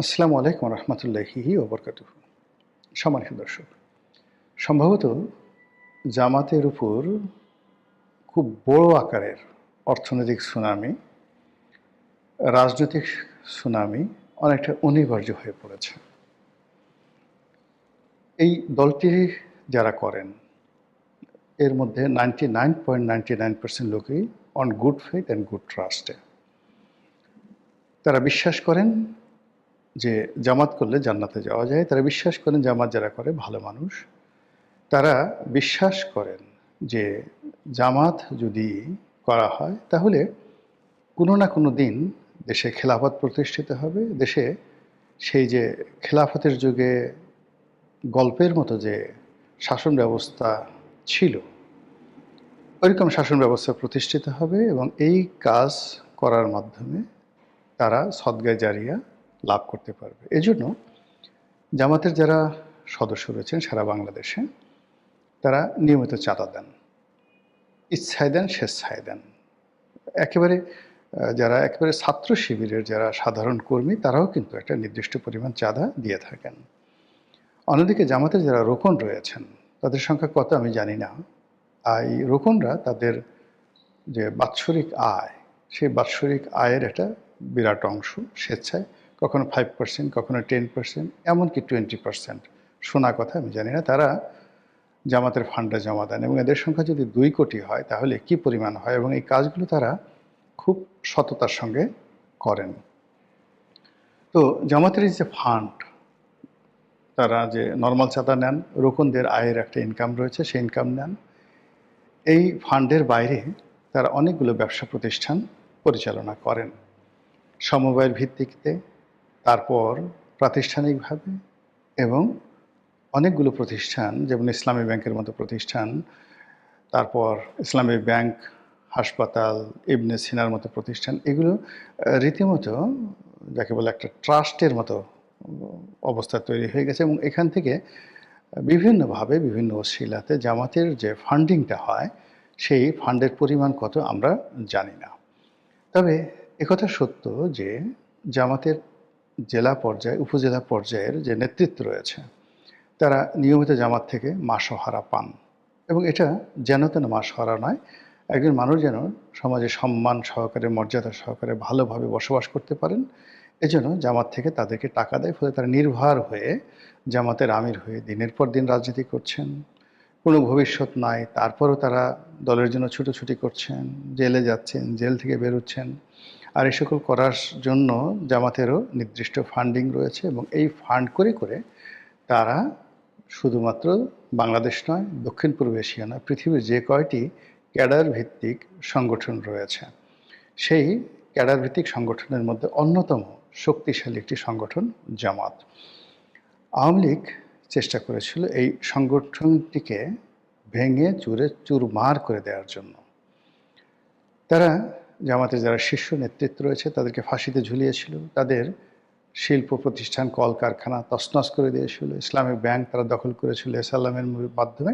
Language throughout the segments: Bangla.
আসসালামু আলাইকুম রহমতুল্লাহি ওবরকাতুহ। সম্মানিত দর্শক, সম্ভবত জামাতের উপর খুব বড় আকারের অর্থনৈতিক সুনামি, রাজনৈতিক সুনামি অনেকটা অনিবার্য হয়ে পড়েছে। এই দলটি যারা করেন এর মধ্যে 99.99% লোকই on good faith and good ট্রাস্টে। তারা বিশ্বাস করেন যে জামাত করলে জান্নাতে যাওয়া যায়। তারা বিশ্বাস করেন জামাত যারা করে ভালো মানুষ। তারা বিশ্বাস করেন যে জামাত যদি করা হয় তাহলে কোনো না কোনো দিন দেশে খেলাফত প্রতিষ্ঠিত হবে। দেশে সেই যে খেলাফতের যুগে গল্পের মতো যে শাসন ব্যবস্থা ছিল, ওইরকম শাসন ব্যবস্থা প্রতিষ্ঠিত হবে এবং এই কাজ করার মাধ্যমে তারা সদগায়ে জারিয়া লাভ করতে পারবে। এজন্য জামাতের যারা সদস্য রয়েছেন সারা বাংলাদেশে, তারা নিয়মিত চাঁদা দেন, ইচ্ছায় দেন, স্বেচ্ছায় দেন। একেবারে যারা একেবারে ছাত্র শিবিরের যারা সাধারণ কর্মী, তারাও কিন্তু একটা নির্দিষ্ট পরিমাণ চাঁদা দিয়ে থাকেন। অন্যদিকে জামাতের যারা রোকন রয়েছেন, তাদের সংখ্যা কত আমি জানি না। এই রোকনরা তাদের যে বাৎসরিক আয়, সেই বাৎসরিক আয়ের একটা বিরাট অংশ স্বেচ্ছায়, কখনো 5%, কখনো 10%, এমনকি 20%, শোনা কথা আমি জানি না, তারা জামাতের ফান্ডে জমা দেন। এবং এদের সংখ্যা যদি 2 কোটি হয় তাহলে কি পরিমাণ হয়, এবং এই কাজগুলো তারা খুব সততার সঙ্গে করেন। তো জামাতের এই যে ফান্ড, তারা যে নর্মাল চাঁদা নেন, রোকনদের আয়ের একটা ইনকাম রয়েছে, সেই ইনকাম নেন। এই ফান্ডের বাইরে তারা অনেকগুলো ব্যবসা প্রতিষ্ঠান পরিচালনা করেন সমবায়ের ভিত্তিতে, তারপর প্রাতিষ্ঠানিকভাবে, এবং অনেকগুলো প্রতিষ্ঠান যেমন ইসলামী ব্যাংকের মতো প্রতিষ্ঠান, তারপর ইসলামী ব্যাংক, হাসপাতাল, ইবনে সিনার মতো প্রতিষ্ঠান, এগুলো রীতিমতো যাকে বলে একটা ট্রাস্টের মতো অবস্থা তৈরি হয়ে গেছে। এবং এখান থেকে বিভিন্নভাবে বিভিন্ন ওসিলাতে জামাতের যে ফান্ডিংটা হয়, সেই ফান্ডের পরিমাণ কত আমরা জানি না। তবে একথা সত্য যে জামাতের জেলা পর্যায়ে, উপজেলা পর্যায়ের যে নেতৃত্ব রয়েছে, তারা নিয়মিত জামাত থেকে মাসোহারা পান। এবং এটা যেন তেন মাসোহারা নয়, একজন মানুষ যেন সমাজে সম্মান সহকারে, মর্যাদা সহকারে ভালোভাবে বসবাস করতে পারেন, এজন্য জামাত থেকে তাদেরকে টাকা দেয়। ফলে তারা নির্ভর হয়ে জামাতের আমির হয়ে দিনের পর দিন রাজনীতি করছেন। কোনো ভবিষ্যৎ নাই, তারপরও তারা দলের জন্য ছুটোছুটি করছেন, জেলে যাচ্ছেন, জেল থেকে বেরোচ্ছেন। আর এই সকল করার জন্য জামাতেরও নির্দিষ্ট ফান্ডিং রয়েছে, এবং এই ফান্ড করে করে তারা শুধুমাত্র বাংলাদেশ নয়, দক্ষিণ পূর্ব এশিয়া নয়, পৃথিবীর যে কয়টি ক্যাডার ভিত্তিক সংগঠন রয়েছে, সেই ক্যাডার ভিত্তিক সংগঠনের মধ্যে অন্যতম শক্তিশালী একটি সংগঠন জামাত। আওয়ামী লীগ চেষ্টা করেছিল এই সংগঠনটিকে ভেঙে চুরে চুরমার করে দেওয়ার জন্য। তারা জামাতের যারা শীর্ষ নেতৃত্ব রয়েছে তাদেরকে ফাঁসিতে ঝুলিয়েছিল, তাদের শিল্প প্রতিষ্ঠান, কলকারখানা তছনছ করে দিয়েছিল, ইসলামিক ব্যাংক তারা দখল করেছিল এসালামের মাধ্যমে,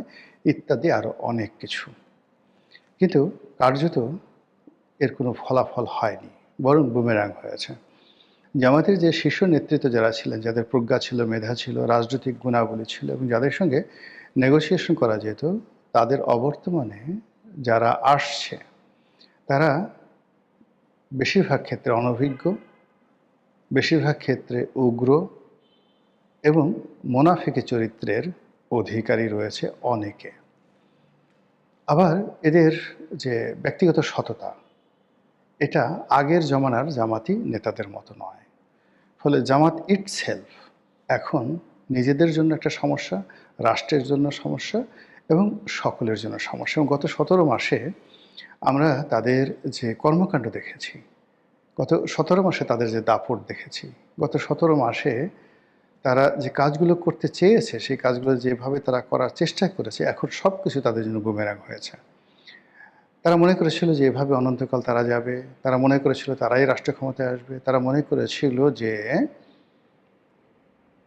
ইত্যাদি আরও অনেক কিছু। কিন্তু কার্যত এর কোনো ফলাফল হয়নি, বরং বুমেরাং হয়েছে। জামাতের যে শীর্ষ নেতৃত্ব যারা ছিলেন, যাদের প্রজ্ঞা ছিল, মেধা ছিল, রাজনৈতিক গুণাবলী ছিল, এবং যাদের সঙ্গে নেগোসিয়েশন করা যেত, তাদের অবর্তমানে যারা আসছে তারা বেশিরভাগ ক্ষেত্রে অনভিজ্ঞ, বেশিরভাগ ক্ষেত্রে উগ্র, এবং মোনাফিকি চরিত্রের অধিকারী রয়েছে অনেকে। আবার এদের যে ব্যক্তিগত সততা, এটা আগের জমানার জামাতি নেতাদের মতো নয়। ফলে জামাত ইটসেলফ এখন নিজেদের জন্য একটা সমস্যা, রাষ্ট্রের জন্য সমস্যা, এবং সকলের জন্য সমস্যা। এবং গত 17 মাসে আমরা তাদের যে কর্মকাণ্ড দেখেছি, গত 17 মাসে তাদের যে দাপট দেখেছি, গত 17 মাসে তারা যে কাজগুলো করতে চেয়েছে, সেই কাজগুলো যেভাবে তারা করার চেষ্টা করেছে, এখন সব কিছু তাদের জন্য বুমেরাং হয়েছে। তারা মনে করেছিল যে এভাবে অনন্তকাল তারা যাবে, তারা মনে করেছিল তারাই রাষ্ট্র ক্ষমতায় আসবে, তারা মনে করেছিল যে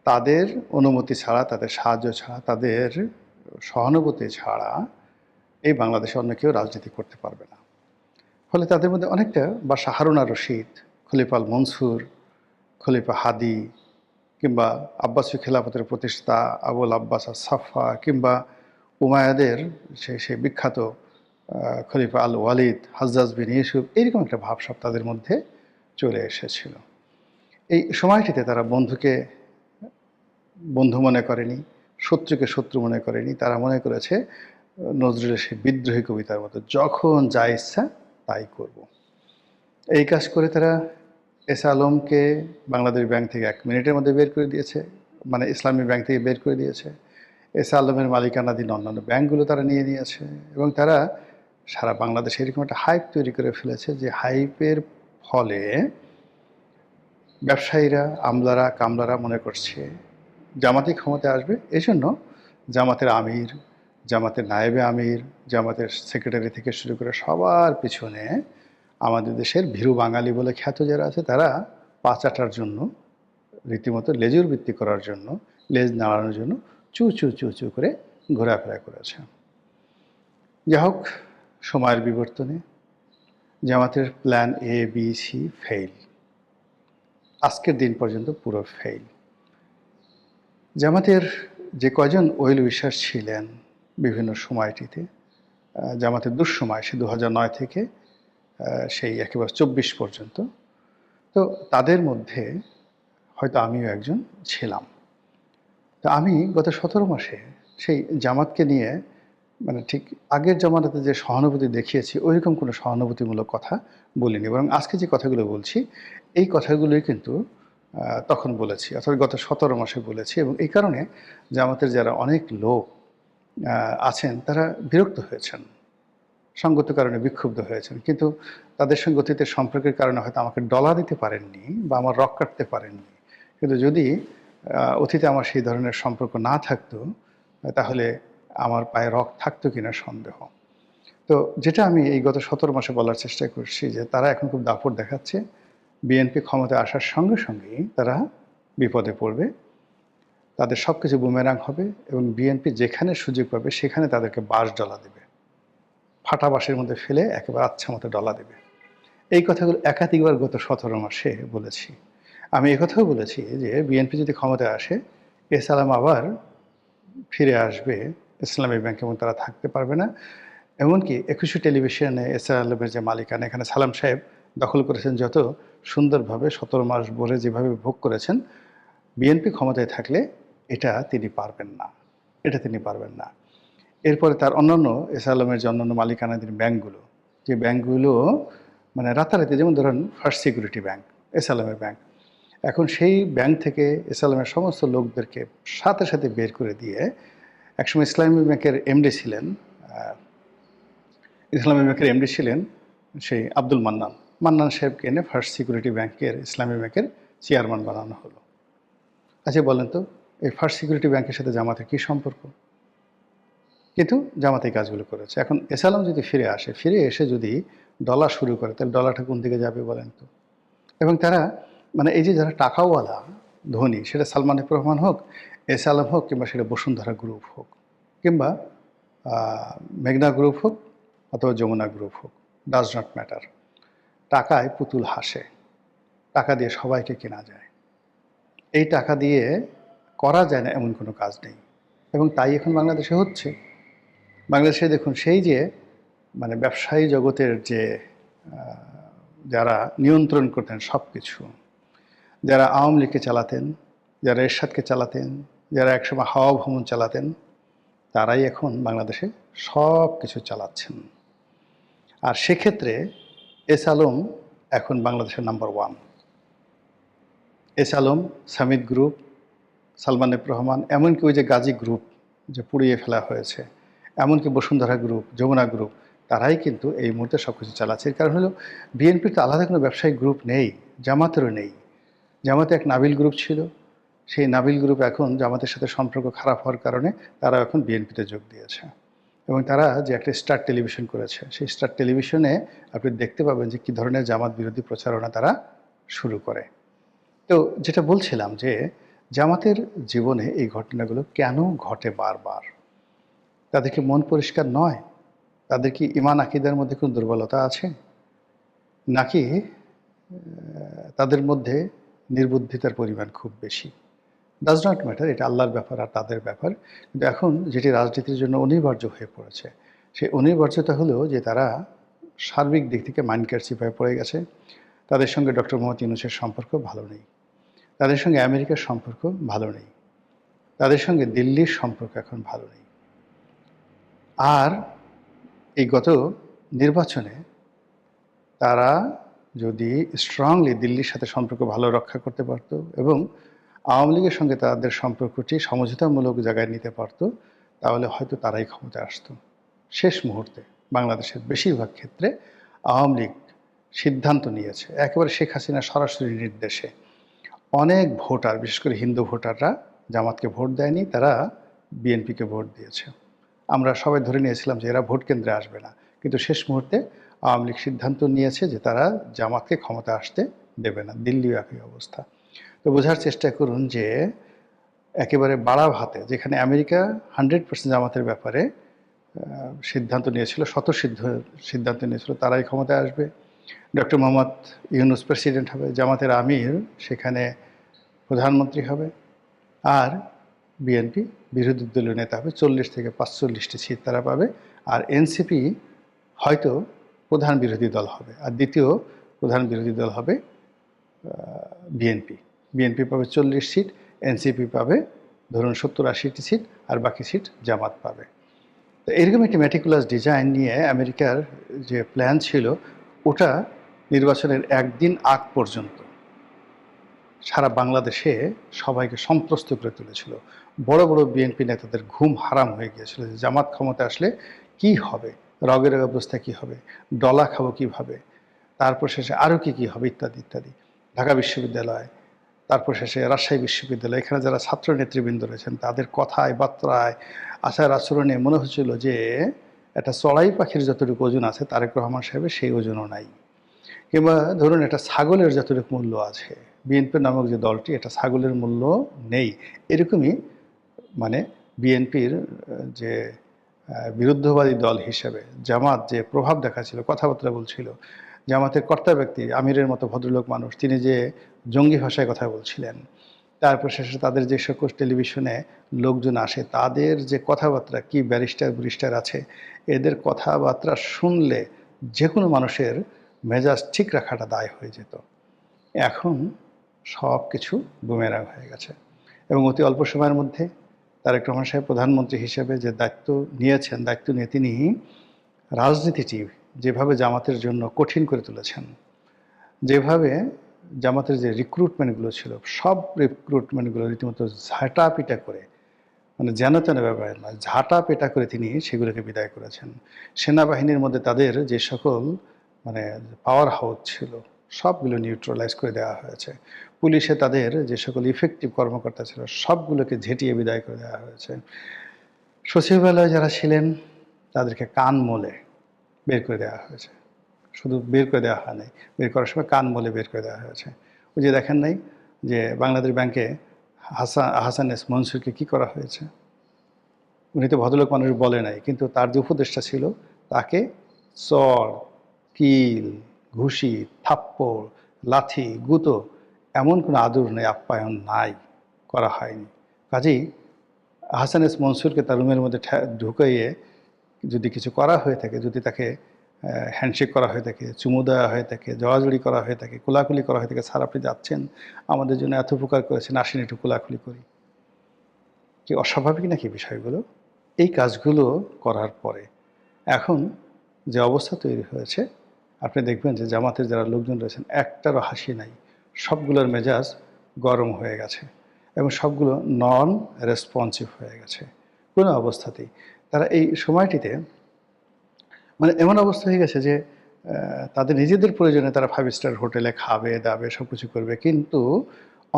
তাদের অনুমতি ছাড়া, তাদের সাহায্য ছাড়া, তাদের সহানুভূতি ছাড়া এই বাংলাদেশে অন্য কেউ রাজনীতি করতে পারবে না। ফলে তাদের মধ্যে অনেকটা, বা হারুন আর রশিদ, খলিফা আল মনসুর, খলিফা হাদি, কিংবা আব্বাসী খেলাফতের প্রতিষ্ঠাতা আবুল আব্বাস সাফা, কিংবা উমায়াদের সেই বিখ্যাত খলিফা আল ওয়ালিদ, হাজ্জাজ বিন ইউসুফ, এইরকম একটা ভাবসাব তাদের মধ্যে চলে এসেছিল। এই সময়টিতে তারা বন্ধুকে বন্ধু মনে করেনি, শত্রুকে শত্রু মনে করেনি। তারা মনে করেছে নজরুলের সেই বিদ্রোহী কবিতার মতো, যখন যা ইচ্ছা তাই করব। এই কাজ করে তারা এস আলমকে বাংলাদেশ ব্যাংক থেকে 1 মিনিটের মধ্যে বের করে দিয়েছে, মানে ইসলামী ব্যাংক থেকে বের করে দিয়েছে। এস আলমের মালিকানাধীন অন্যান্য ব্যাংকগুলো তারা নিয়ে নিয়েছে, এবং তারা সারা বাংলাদেশে এরকম একটা হাইপ তৈরি করে ফেলেছে, যে হাইপের ফলে ব্যবসায়ীরা, আমলারা, কামলারা মনে করছে জামাতি ক্ষমতায় আসবে। এই জন্য জামাতের আমির, জামাতের নায়েবে আমির, জামাতের সেক্রেটারি থেকে শুরু করে সবার পিছনে আমাদের দেশের ভীরু বাঙালি বলে খ্যাত যারা আছে, তারা পা চাটার জন্য, রীতিমতো লেজুর বৃত্তি করার জন্য, লেজ নাড়ানোর জন্য চু চু চু চু করে ঘোরাফেরা করেছে। যাই হোক, সময়ের বিবর্তনে জামাতের plan A B C fail, আজকের দিন পর্যন্ত পুরো ফেইল। জামাতের যে কয়জন ওয়েল উইশার ছিলেন বিভিন্ন সময়টিতে, জামাতের দুঃসময়, সে 2009 থেকে সেই একেবারে 24 পর্যন্ত, তো তাদের মধ্যে হয়তো আমিও একজন ছিলাম। তো আমি গত 17 মাসে সেই জামাতকে নিয়ে, মানে ঠিক আগের জামানাতে যে সহানুভূতি দেখিয়েছি, ওইরকম কোনো সহানুভূতিমূলক কথা বলিনি, বরং আজকে যে কথাগুলো বলছি এই কথাগুলোই কিন্তু তখন বলেছি, অর্থাৎ গত 17 মাসে বলেছি। এবং এই কারণে জামাতের যারা অনেক লোক আছেন তারা বিরক্ত হয়েছেন, সঙ্গত কারণে বিক্ষুব্ধ হয়েছেন, কিন্তু তাদের সঙ্গে অতীতের সম্পর্কের কারণে হয়তো আমাকে ডলা দিতে পারেননি বা আমার রক কাটতে পারেননি। কিন্তু যদি অতীতে আমার সেই ধরনের সম্পর্ক না থাকতো, তাহলে আমার পায়ে রক থাকতো কিনা সন্দেহ। তো যেটা আমি এই গত 17 মাসে বলার চেষ্টা করছি, যে তারা এখন খুব দাপট দেখাচ্ছে। বিএনপি ক্ষমতায় আসার সঙ্গে সঙ্গেই তারা বিপদে পড়বে, তাদের সব কিছু বুমেরাং হবে, এবং বিএনপি যেখানে সুযোগ পাবে সেখানে তাদেরকে বাঁশ ডলা দেবে, ফাটা বাঁশের মধ্যে ফেলে একেবারে আচ্ছা মতো ডলা দেবে। এই কথাগুলো একাধিকবার গত 17 মাসে বলেছি। আমি একথাও বলেছি যে বিএনপি যদি ক্ষমতায় আসে, এস আলম আবার ফিরে আসবে ইসলামী ব্যাংক, এবং তারা থাকতে পারবে না। এমনকি 21 টেলিভিশনে এস আলমের যে মালিকানা, এখানে সালাম সাহেব দখল করেছেন, যত সুন্দরভাবে 17 মাস ভরে যেভাবে ভোগ করেছেন, বিএনপি ক্ষমতায় থাকলে এটা তিনি পারবেন না, এটা তিনি পারবেন না। এরপরে তার অন্যান্য এস আলমের যে অন্যান্য মালিকানাধীন ব্যাংকগুলো, যে ব্যাংকগুলো মানে রাতারাতি, যেমন ধরেন ফার্স্ট সিকিউরিটি ব্যাংক, এস আলমের ব্যাংক, এখন সেই ব্যাংক থেকে এস আলমের সমস্ত লোকদেরকে সাথে সাথে বের করে দিয়ে, একসময় ইসলামী ব্যাংকের এমডি ছিলেন, ইসলামী ব্যাংকের এমডি ছিলেন সেই আব্দুল মান্নান, মান্নান সাহেবকে এনে ফার্স্ট সিকিউরিটি ব্যাংকের, ইসলামী ব্যাংকের চেয়ারম্যান বানানো হলো। আচ্ছা বলেন তো, এই ফার্স্ট সিকিউরিটি ব্যাংকের সাথে জামাতের কী সম্পর্ক? কিন্তু জামাত এই কাজগুলো করেছে। এখন এস আলম যদি ফিরে আসে, ফিরে এসে যদি ডলা শুরু করে, তাহলে ডলাটা কোন দিকে যাবে বলেন তো? এবং তারা, মানে এই যে যারা টাকাওয়ালা ধনী, সেটা সালমান এফ রহমান হোক, এস আলম হোক, কিংবা সেটা বসুন্ধরা গ্রুপ হোক, কিংবা মেঘনা গ্রুপ হোক, অথবা যমুনা গ্রুপ হোক, ডাজ নট ম্যাটার। টাকায় পুতুল হাসে, টাকা দিয়ে সবাইকে কেনা যায়। এই টাকা দিয়ে করা যায় না এমন কোনো কাজ নেই, এবং তাই এখন বাংলাদেশে হচ্ছে। বাংলাদেশে দেখুন, সেই যে মানে ব্যবসায়ী জগতের যে যারা নিয়ন্ত্রণ করতেন সব কিছু, যারা আওয়ামী লীগকে চালাতেন, যারা এরশাদকে চালাতেন, যারা একসময় হাওয়া ভ্রমণ চালাতেন, তারাই এখন বাংলাদেশে সব কিছু চালাচ্ছেন। আর সেক্ষেত্রে এস আলম এখন বাংলাদেশের number 1। S Alam, Samid group, Salman F Rahman, এমনকি ওই যে গাজী গ্রুপ যে পুড়িয়ে ফেলা হয়েছে, এমনকি বসুন্ধরা গ্রুপ, যমুনা গ্রুপ, তারাই কিন্তু এই মুহূর্তে সব কিছু চালাচ্ছে। এর কারণ হলো বিএনপির তো আলাদা কোনো ব্যবসায়িক গ্রুপ নেই, জামাতেরও নেই। জামাতে এক নাবিল গ্রুপ ছিল, সেই নাবিল গ্রুপ এখন জামাতের সাথে সম্পর্ক খারাপ হওয়ার কারণে তারা এখন বিএনপিতে যোগ দিয়েছে। এবং তারা যে একটা স্টার টেলিভিশন করেছে, সেই স্টার টেলিভিশনে আপনি দেখতে পাবেন যে কী ধরনের জামাত বিরোধী প্রচারণা তারা শুরু করে। তো যেটা বলছিলাম, যে জামাতের জীবনে এই ঘটনাগুলো কেন ঘটে বারবার? তাদের কি মন পরিষ্কার নয়? তাদের কি ঈমান আকীদার মধ্যে কোনো দুর্বলতা আছে? নাকি তাদের মধ্যে নির্বুদ্ধিতার পরিমাণ খুব বেশি? ডাজ নট ম্যাটার, এটা আল্লাহর ব্যাপার আর তাদের ব্যাপার। কিন্তু এখন যেটি রাজনীতির জন্য অনিবার্য হয়ে পড়েছে, সেই অনিবার্যতা হলো যে তারা সার্বিক দিক থেকে মাইন্ডকারচিপ হয়ে পড়ে গেছে। তাদের সঙ্গে ডক্টর মোহাম্মদ ইউনূসের সম্পর্ক ভালো নেই, তাদের সঙ্গে আমেরিকার সম্পর্ক ভালো নেই, তাদের সঙ্গে দিল্লির সম্পর্ক এখন ভালো নেই। আর এই গত নির্বাচনে তারা যদি স্ট্রংলি দিল্লির সাথে সম্পর্ক ভালো রক্ষা করতে পারত এবং আওয়ামী লীগের সঙ্গে তাদের সম্পর্কটি সমঝোতামূলক জায়গায় নিতে পারত, তাহলে হয়তো তারাই ক্ষমতায় আসতো। শেষ মুহূর্তে বাংলাদেশের বেশিরভাগ ক্ষেত্রে আওয়ামী লীগ সিদ্ধান্ত নিয়েছে একেবারে শেখ হাসিনার সরাসরি নির্দেশে। অনেক ভোটার, বিশেষ করে হিন্দু ভোটাররা জামাতকে ভোট দেয়নি, তারা বিএনপিকে ভোট দিয়েছে। আমরা সবাই ধরে নিয়েছিলাম যে এরা ভোট কেন্দ্রে আসবে না, কিন্তু শেষ মুহূর্তে আওয়ামী লীগ সিদ্ধান্ত নিয়েছে যে তারা জামাতকে ক্ষমতা আসতে দেবে না। দিল্লিও একই অবস্থা। তো বোঝার চেষ্টা করুন যে একেবারে বাড়া ভাতে, যেখানে আমেরিকা 100% জামাতের ব্যাপারে সিদ্ধান্ত নিয়েছিল, সিদ্ধান্ত নিয়েছিল তারাই ক্ষমতায় আসবে, ডক্টর মোহাম্মদ ইউনূস প্রেসিডেন্ট হবে, জামাতের আমির সেখানে প্রধানমন্ত্রী হবে, আর বিএনপি বিরোধী দলীয় নেতা হবে, 40 থেকে 45টি সিট তারা পাবে। আর এনসিপি হয়তো প্রধান বিরোধী দল হবে, আর দ্বিতীয় প্রধান বিরোধী দল হবে বিএনপি। বিএনপি পাবে 40 সিট, এনসিপি পাবে ধরুন 70-80টি সিট, আর বাকি সিট জামাত পাবে। তো এরকম একটি ম্যাটিকুলাস ডিজাইন নিয়ে আমেরিকার যে প্ল্যান ছিল, ওটা নির্বাচনের একদিন আগ পর্যন্ত সারা বাংলাদেশে সবাইকে সন্ত্রস্ত করে তুলেছিল। বড় বড় বিএনপি নেতাদের ঘুম হারাম হয়ে গিয়েছিল যে জামাত ক্ষমতা আসলে কি হবে, রগের অবস্থা কি হবে, ডলা খাবো কিভাবে, তারপর শেষে আরও কি হবে ইত্যাদি ইত্যাদি। ঢাকা বিশ্ববিদ্যালয়, তারপর শেষে রাজশাহী বিশ্ববিদ্যালয়, এখানে যারা ছাত্র নেতৃবৃন্দ রয়েছেন তাদের কথায় বার্তায় আচার আচরণে মনে হচ্ছিল যে একটা চড়াই পাখির যতটুকু ওজন আছে তারেক রহমান সাহেবের সেই ওজনও নাই। কিংবা ধরুন একটা ছাগলের যতটুকু মূল্য আছে, বিএনপি নামক যে দলটি, এটা ছাগলের মূল্য নেই। এরকমই মানে বিএনপির যে বিরুদ্ধবাদী দল হিসেবে জামাত যে প্রভাব দেখাচ্ছিল, কথাবার্তা বলছিল, জামাতের কর্তা ব্যক্তি আমিরের মতো ভদ্রলোক মানুষ, তিনি যে জঙ্গি ভাষায় কথা বলছিলেন, তারপর শেষে তাদের যে সকল টেলিভিশনে লোকজন আসে তাদের যে কথাবার্তা, কি ব্যারিস্টার আছে, এদের কথাবার্তা শুনলে যে কোনো মানুষের মেজাজ ঠিক রাখাটা দায় হয়ে যেত। এখন সব কিছু বুমেরাং হয়ে গেছে এবং অতি অল্প সময়ের মধ্যে তারেক রহমান সাহেব প্রধানমন্ত্রী হিসেবে যে দায়িত্ব নিয়েছেন, দায়িত্ব নিয়ে তিনি রাজনীতিটি যেভাবে জামাতের জন্য কঠিন করে তুলেছেন, যেভাবে জামাতের যে রিক্রুটমেন্টগুলো ছিল সব রিক্রুটমেন্টগুলো রীতিমতো ঝাঁটাপিটা করে, মানে যেন তেন ব্যবহার নয়, ঝাঁটাপেটা করে তিনি সেগুলোকে বিদায় করেছেন। সেনাবাহিনীর মধ্যে তাদের যে সকল মানে পাওয়ার হাউস ছিল সবগুলো নিউট্রালাইজ করে দেওয়া হয়েছে। পুলিশে তাদের যে সকল ইফেক্টিভ কর্মকর্তা ছিল সবগুলোকে ঝেঁটিয়ে বিদায় করে দেওয়া হয়েছে। সচিবালয়ে যারা ছিলেন তাদেরকে কান মলে বের করে দেওয়া হয়েছে। শুধু বের করে দেওয়া হয় নাই, বের করার সময় কান মলে বের করে দেওয়া হয়েছে। ওই যে দেখেন নাই যে বাংলাদেশ ব্যাংকে হাসান এস মনসুরকে কী করা হয়েছে? উনি তো ভদ্রলোক মানুষ বলে নাই, কিন্তু তার যে উপদেষ্টা ছিল তাকে চর, কিল, ঘুষি, থাপ্পড়, লাথি, গুঁতো এমন কোনো আদর নেই, আপ্যায়ন নাই, করা হয়নি। কাজেই হাসান এস মনসুরকে তার রুমের মধ্যে ঢুকাইয়ে যদি কিছু করা হয়ে থাকে, যদি তাকে হ্যান্ডশেক করা হয়ে থাকে, চুমু দেওয়া হয়ে থাকে, জড়াজড়ি করা হয়ে থাকে, কোলাকুলি করা হয়ে থাকে, স্যার আপনি যাচ্ছেন, আমাদের জন্য এত উপকার করেছেন, আসেন একটু কোলাকুলি করি, কি অস্বাভাবিক নাকি বিষয়গুলো? এই কাজগুলো করার পরে এখন যে অবস্থা তৈরি হয়েছে, আপনি দেখবেন যে জামাতের যারা লোকজন রয়েছেন একটারও হাসি নাই, সবগুলোর মেজাজ গরম হয়ে গেছে এবং সবগুলো নন রেসপন্সিভ হয়ে গেছে। কোনো অবস্থাতেই তারা এই সময়টিতে মানে এমন অবস্থা হয়ে গেছে যে তাদের নিজেদের প্রয়োজনে তারা 5 স্টার হোটেলে খাবে দাবে সব কিছু করবে, কিন্তু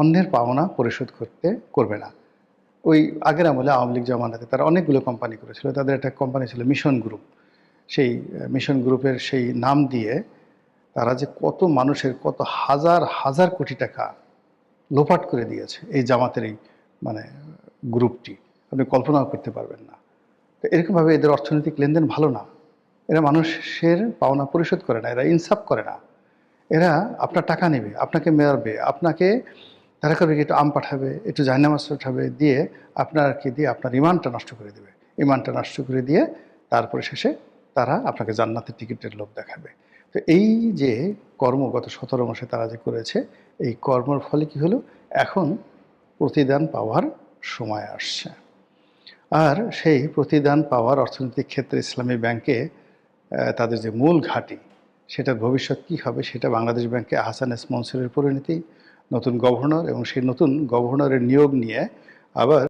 অন্যের পাওনা পরিশোধ করবে না। ওই আগের আমলে আওয়ামী লীগ জামানাতে তারা অনেকগুলো কোম্পানি করেছিল, তাদের একটা কোম্পানি ছিল মিশন গ্রুপ। সেই মিশন গ্রুপের সেই নাম দিয়ে তারা যে কত মানুষের কত হাজার হাজার কোটি টাকা লোপাট করে দিয়েছে এই জামাতের এই মানে গ্রুপটি, আপনি কল্পনাও করতে পারবেন না। তো এরকমভাবে এদের অর্থনৈতিক লেনদেন ভালো না, এরা মানুষের পাওনা পরিশোধ করে না, এরা ইনসাফ করে না, এরা আপনার টাকা নেবে, আপনাকে মেরবে, আপনাকে তারা করবে কি, একটু আম পাঠাবে, একটু জায়নামাজ পাঠাবে, দিয়ে আপনার কি দিয়ে আপনার ইমানটা নষ্ট করে দেবে। ইমানটা নষ্ট করে দিয়ে তারপরে শেষে তারা আপনাকে জান্নাতের টিকিটের লোভ দেখাবে। তো এই যে কর্ম গত 17 মাসে তারা যে করেছে, এই কর্মের ফলে কি হলো, এখন প্রতিদান পাওয়ার সময় আসছে। আর সেই প্রতিদান পাওয়ার অর্থনৈতিক ক্ষেত্রে ইসলামী ব্যাংকে তাদের যে মূল ঘাঁটি, সেটার ভবিষ্যৎ কী হবে, সেটা বাংলাদেশ ব্যাংকে আহসান এস মনসুরের পরিণতি, নতুন গভর্নর এবং সেই নতুন গভর্নরের নিয়োগ নিয়ে আবার